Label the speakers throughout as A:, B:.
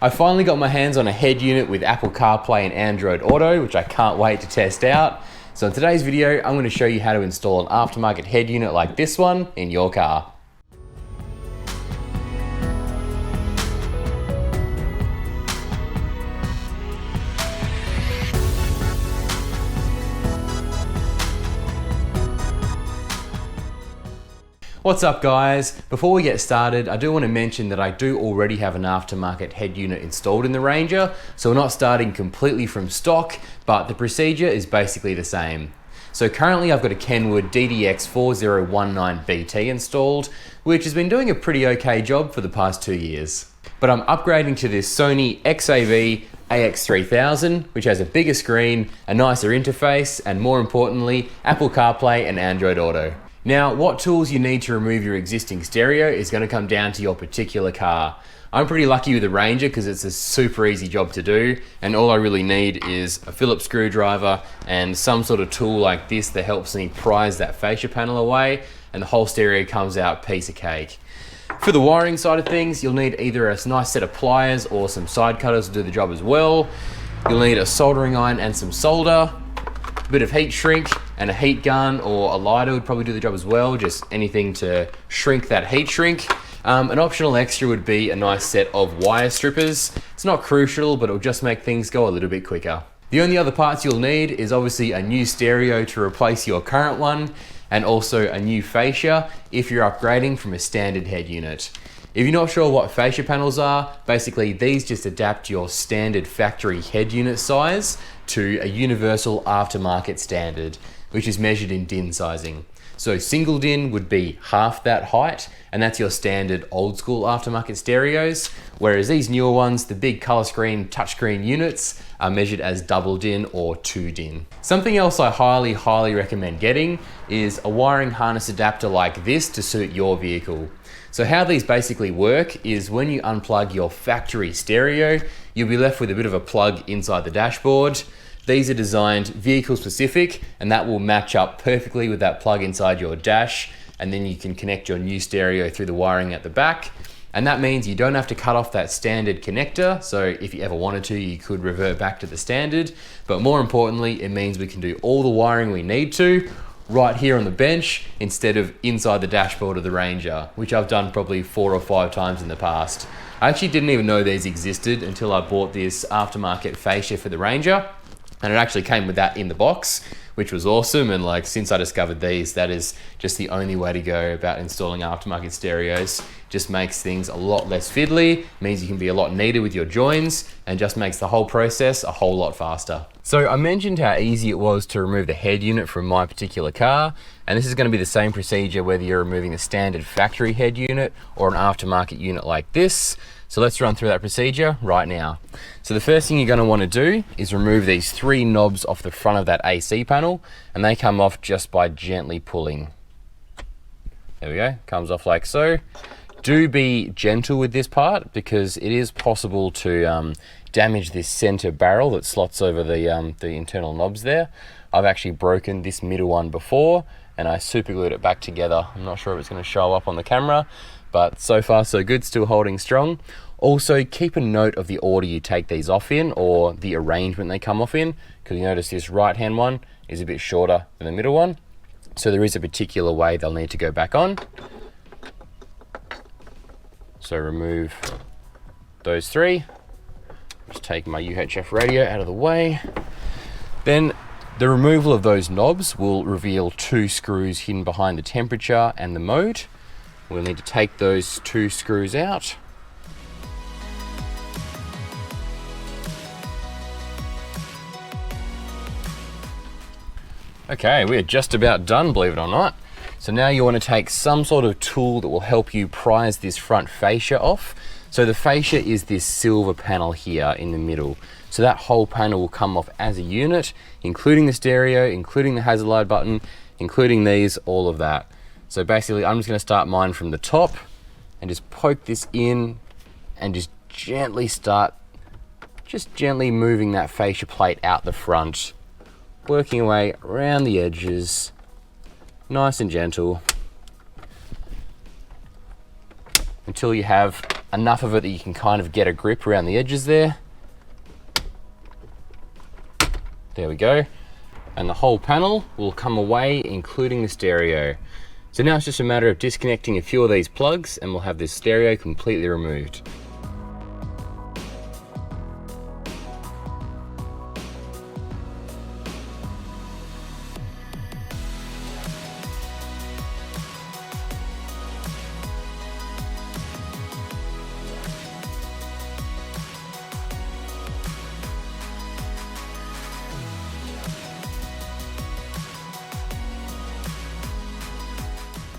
A: I finally got my hands on a head unit with Apple CarPlay and Android Auto, which I can't wait to test out. So in today's video, I'm going to show you how to install an aftermarket head unit like this one in your car. What's up guys? Before we get started, I do want to mention that I do already have an aftermarket head unit installed in the Ranger, so we're not starting completely from stock, but the procedure is basically the same. So currently I've got a Kenwood DDX4019BT installed, which has been doing a pretty okay job for the past 2 years. But I'm upgrading to this Sony XAV-AX3000, which has a bigger screen, a nicer interface, and more importantly, Apple CarPlay and Android Auto. Now, what tools you need to remove your existing stereo is going to come down to your particular car. I'm pretty lucky with the Ranger because it's a super easy job to do, and all I really need is a Phillips screwdriver and some sort of tool like this that helps me prise that fascia panel away, and the whole stereo comes out piece of cake. For the wiring side of things, you'll need either a nice set of pliers or some side cutters to do the job as well. You'll need a soldering iron and some solder, a bit of heat shrink, and a heat gun or a lighter would probably do the job as well, just anything to shrink that heat shrink. An optional extra would be a nice set of wire strippers. It's not crucial, but it'll just make things go a little bit quicker. The only other parts you'll need is obviously a new stereo to replace your current one, and also a new fascia if you're upgrading from a standard head unit. If you're not sure what fascia panels are, basically these just adapt your standard factory head unit size to a universal aftermarket standard, which is measured in DIN sizing. So single DIN would be half that height, and that's your standard old school aftermarket stereos, whereas these newer ones, the big color screen, touchscreen units, are measured as double DIN or 2 DIN. Something else I highly recommend getting is a wiring harness adapter like this to suit your vehicle. So how these basically work is when you unplug your factory stereo, you'll be left with a bit of a plug inside the dashboard. These are designed vehicle specific, and that will match up perfectly with that plug inside your dash, and then you can connect your new stereo through the wiring at the back. And that means you don't have to cut off that standard connector, so if you ever wanted to, you could revert back to the standard. But more importantly, it means we can do all the wiring we need to right here on the bench instead of inside the dashboard of the Ranger, which I've done probably 4 or 5 times in the past. I actually didn't even know these existed until I bought this aftermarket fascia for the Ranger, and it actually came with that in the box, which was awesome. And like, since I discovered these, that is just the only way to go about installing aftermarket stereos. Just makes things a lot less fiddly, means you can be a lot neater with your joins, and just makes the whole process a whole lot faster. So I mentioned how easy it was to remove the head unit from my particular car, and this is going to be the same procedure whether you're removing the standard factory head unit or an aftermarket unit like this. So let's run through that procedure right now. So the first thing you're going to want to do is remove these 3 knobs off the front of that AC panel, and they come off just by gently pulling. There we go, comes off like so. Do be gentle with this part because it is possible to damage this center barrel that slots over the internal knobs there. I've actually broken this middle one before, and I super glued it back together. I'm not sure if it's going to show up on the camera, but so far so good, still holding strong. Also, keep a note of the order you take these off in, or the arrangement they come off in, because you notice this right hand one is a bit shorter than the middle one. So there is a particular way they'll need to go back on. So remove those 3. Just take my UHF radio out of the way. Then the removal of those knobs will reveal 2 screws hidden behind the temperature and the mode. We'll need to take those 2 screws out. Okay, we're just about done, believe it or not. So now you want to take some sort of tool that will help you prise this front fascia off. So the fascia is this silver panel here in the middle. So that whole panel will come off as a unit, including the stereo, including the hazard light button, including these, all of that. So basically I'm just going to start mine from the top and just poke this in and just gently moving that fascia plate out the front, working away around the edges, nice and gentle, until you have enough of it that you can kind of get a grip around the edges there. There we go. And the whole panel will come away, including the stereo. So now it's just a matter of disconnecting a few of these plugs and we'll have this stereo completely removed.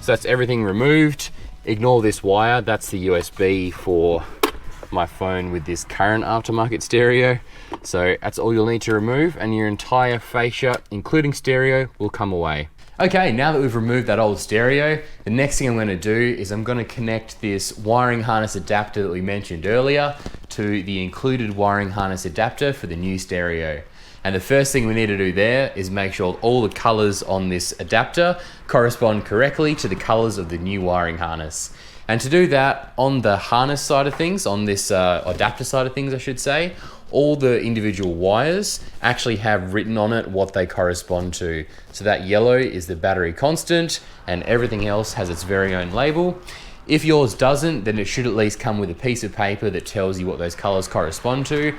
A: So that's everything removed. Ignore this wire, that's the USB for my phone with this current aftermarket stereo. So that's all you'll need to remove, and your entire fascia, including stereo, will come away. Okay, now that we've removed that old stereo, the next thing I'm going to do is I'm going to connect this wiring harness adapter that we mentioned earlier to the included wiring harness adapter for the new stereo. And the first thing we need to do there is make sure all the colors on this adapter correspond correctly to the colors of the new wiring harness. And to do that, on the harness side of things, on this adapter side of things I should say, all the individual wires actually have written on it what they correspond to. So that yellow is the battery constant and everything else has its very own label. If yours doesn't, then it should at least come with a piece of paper that tells you what those colors correspond to.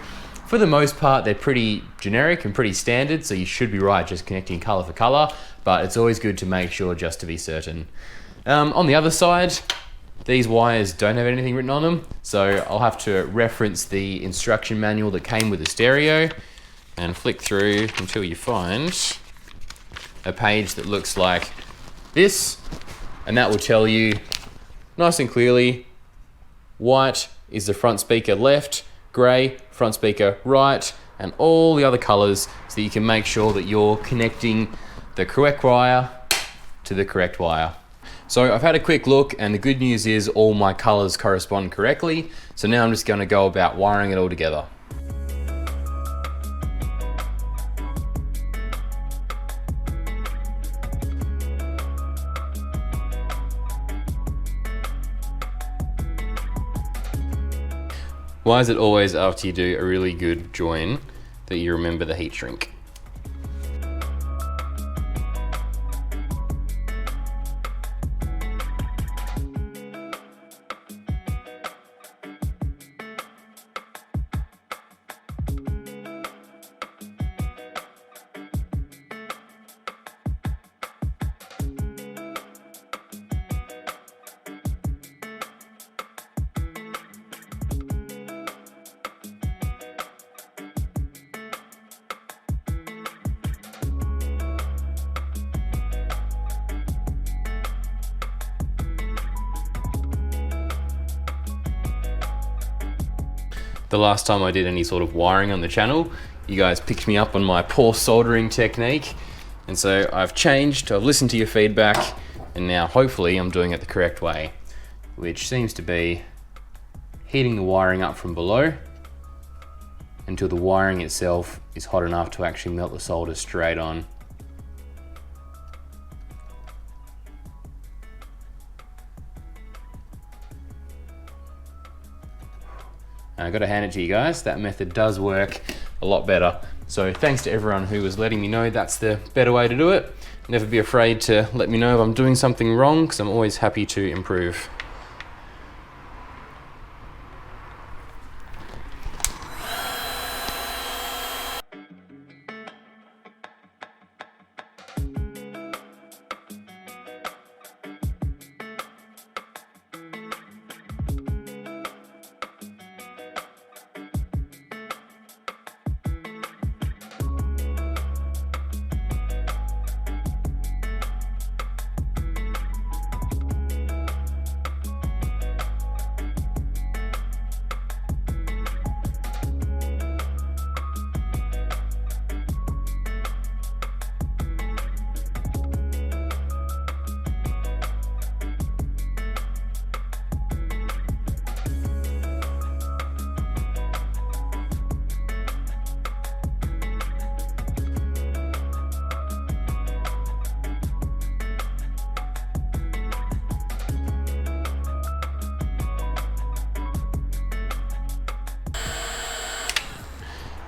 A: For the most part, they're pretty generic and pretty standard, so you should be right just connecting color for color, but it's always good to make sure just to be certain. On the other side, these wires don't have anything written on them, so I'll have to reference the instruction manual that came with the stereo and flick through until you find a page that looks like this, and that will tell you nice and clearly, white is the front speaker left, grey, front speaker right, and all the other colors so that you can make sure that you're connecting the correct wire to the correct wire. So I've had a quick look and the good news is all my colors correspond correctly. So now I'm just going to go about wiring it all together. Why is it always after you do a really good join that you remember the heat shrink? The last time I did any sort of wiring on the channel, you guys picked me up on my poor soldering technique. And so I've changed, I've listened to your feedback, and now hopefully I'm doing it the correct way, which seems to be heating the wiring up from below until the wiring itself is hot enough to actually melt the solder straight on. And I gotta hand it to you guys, that method does work a lot better. So thanks to everyone who was letting me know that's the better way to do it. Never be afraid to let me know if I'm doing something wrong, because I'm always happy to improve.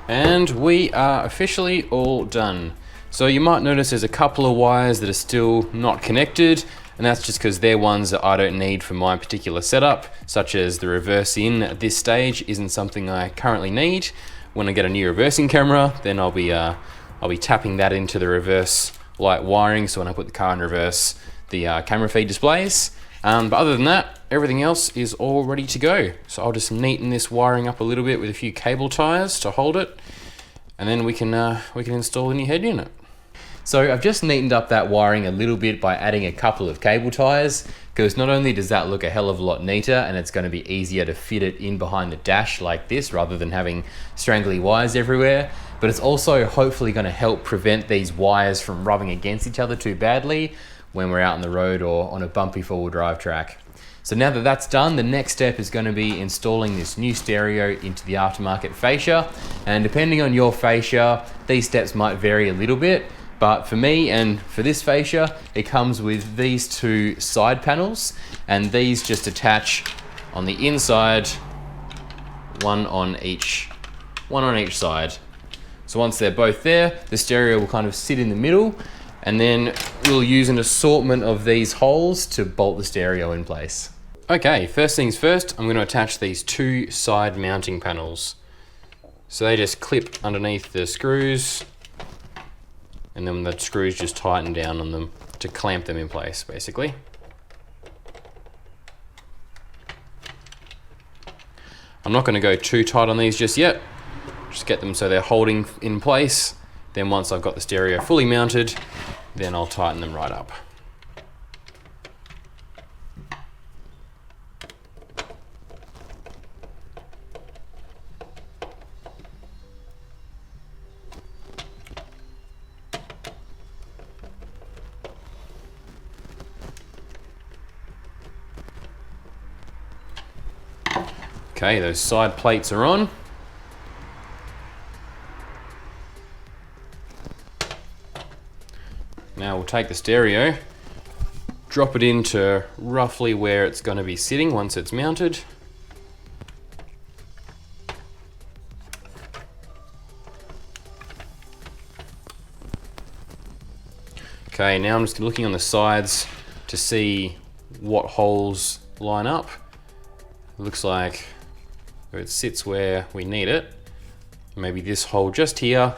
A: And we are officially all done. So you might notice there's a couple of wires that are still not connected, and that's just because they're ones that I don't need for my particular setup, such as the reverse in at this stage isn't something I currently need. When I get a new reversing camera, then I'll be tapping that into the reverse light wiring, so when I put the car in reverse, the camera feed displays. But other than that, everything else is all ready to go. So I'll just neaten this wiring up a little bit with a few cable ties to hold it, and then we can install the new head unit. So I've just neatened up that wiring a little bit by adding a couple of cable ties, because not only does that look a hell of a lot neater, and it's going to be easier to fit it in behind the dash like this rather than having strangly wires everywhere, but it's also hopefully going to help prevent these wires from rubbing against each other too badly when we're out on the road or on a bumpy four-wheel drive track. So now that that's done, the next step is going to be installing this new stereo into the aftermarket fascia, and depending on your fascia, these steps might vary a little bit. But for me and for this fascia, it comes with these two side panels, and these just attach on the inside, one on each side. So once they're both there, the stereo will kind of sit in the middle, and then we'll use an assortment of these holes to bolt the stereo in place. Okay, first things first, I'm going to attach these two side mounting panels. So they just clip underneath the screws, and then the screws just tighten down on them to clamp them in place, basically. I'm not going to go too tight on these just yet. Just get them so they're holding in place. Then once I've got the stereo fully mounted, then I'll tighten them right up. Okay, those side plates are on. Now we'll take the stereo, drop it into roughly where it's going to be sitting once it's mounted. Okay, now I'm just looking on the sides to see what holes line up. It looks like it sits where we need it. Maybe this hole just here,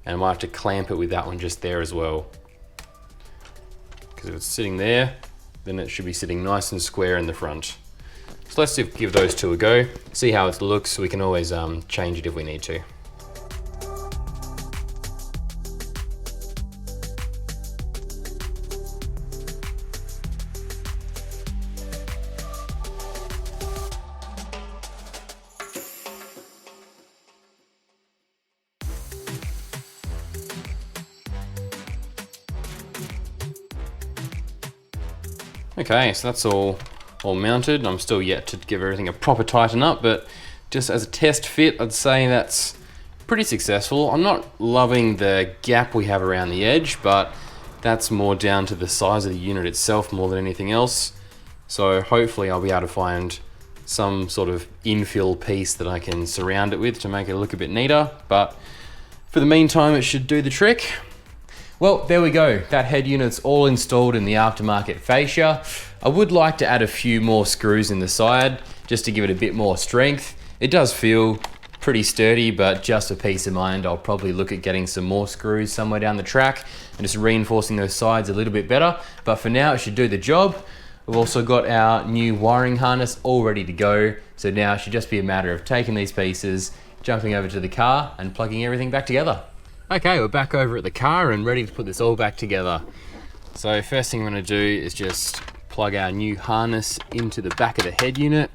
A: and I might have to clamp it with that one just there as well. Because if it's sitting there, then it should be sitting nice and square in the front. So let's give those two a go, see how it looks. We can always change it if we need to. Okay, so that's all mounted. I'm still yet to give everything a proper tighten up, but just as a test fit, I'd say that's pretty successful. I'm not loving the gap we have around the edge, but that's more down to the size of the unit itself more than anything else. So hopefully I'll be able to find some sort of infill piece that I can surround it with to make it look a bit neater, but for the meantime, it should do the trick. Well, there we go. That head unit's all installed in the aftermarket fascia. I would like to add a few more screws in the side just to give it a bit more strength. It does feel pretty sturdy, but just for peace of mind, I'll probably look at getting some more screws somewhere down the track and just reinforcing those sides a little bit better. But for now, it should do the job. We've also got our new wiring harness all ready to go. So now it should just be a matter of taking these pieces, jumping over to the car and plugging everything back together. Okay, we're back over at the car and ready to put this all back together. So first thing I'm going to do is just plug our new harness into the back of the head unit,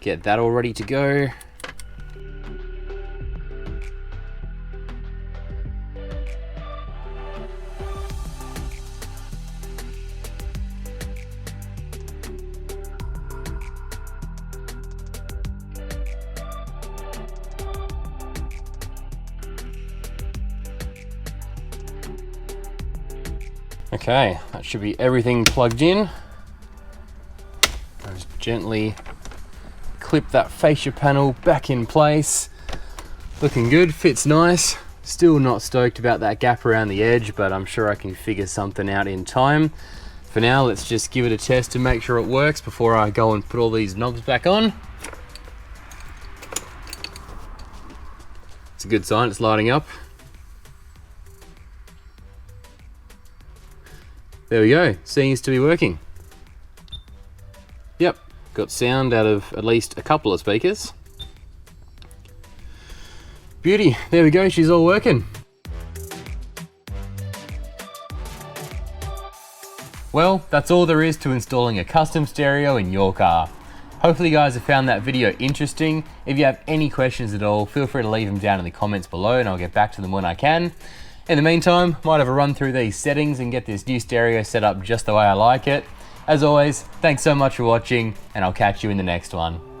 A: get that all ready to go. Okay, that should be everything plugged in. I'll just gently clip that fascia panel back in place. Looking good, fits nice. Still not stoked about that gap around the edge, but I'm sure I can figure something out in time. For now, let's just give it a test to make sure it works before I go and put all these knobs back on. It's a good sign, it's lighting up. There we go, seems to be working. Yep, got sound out of at least a couple of speakers. Beauty, there we go, she's all working. Well, that's all there is to installing a custom stereo in your car. Hopefully you guys have found that video interesting. If you have any questions at all, feel free to leave them down in the comments below and I'll get back to them when I can. In the meantime, might have a run through these settings and get this new stereo set up just the way I like it. As always, thanks so much for watching and I'll catch you in the next one.